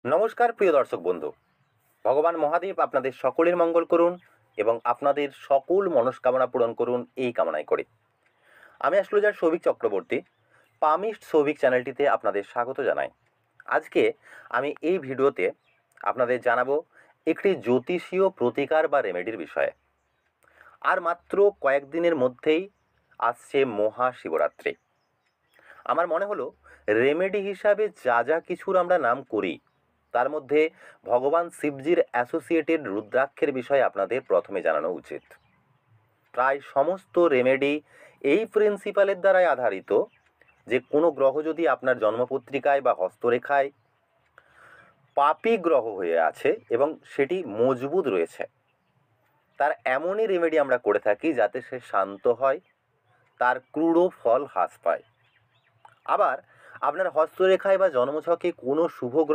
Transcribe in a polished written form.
নমস্কার প্রিয় দর্শক বন্ধু। ভগবান মহাদেব আপনাদের সকলের মঙ্গল করুন এবং আপনাদের সকল মনস্কামনা পূরণ করুন এই কামনাই করি। আমি অ্যাস্ট্রোলজার সৌভিক চক্রবর্তী, পামিস্ট সৌভিক চ্যানেলটিতে আপনাদের স্বাগত জানাই। আজকে আমি এই ভিডিওতে আপনাদের জানাবো একটি জ্যোতিষীয় প্রতিকার বা রেমেডির বিষয়ে। আর মাত্র কয়েকদিনের মধ্যেই আসছে মহাশিবরাত্রি। আমার মনে হলো রেমেডি হিসাবে যা যা কিছুর আমরা নাম করি তার মধ্যে ভগবান শিবজির অ্যাসোসিয়েটেড রুদ্রাক্ষের বিষয়ে আপনাদের প্রথমে জানানো উচিত। প্রায় সমস্ত রেমেডি এই প্রিন্সিপালের দ্বারাই আধারিত যে কোনো গ্রহ যদি আপনার জন্মপত্রিকায় বা হস্তরেখায় পাপী গ্রহ হয়ে আছে এবং সেটি মজবুত রয়েছে, তার এমনই রেমেডি আমরা করে থাকি যাতে সে শান্ত হয়, তার ক্রূর ফল হ্রাস পায়। আবার আপনার হস্তরেখায় বা জন্মছকে কোনো শুভ গ্রহ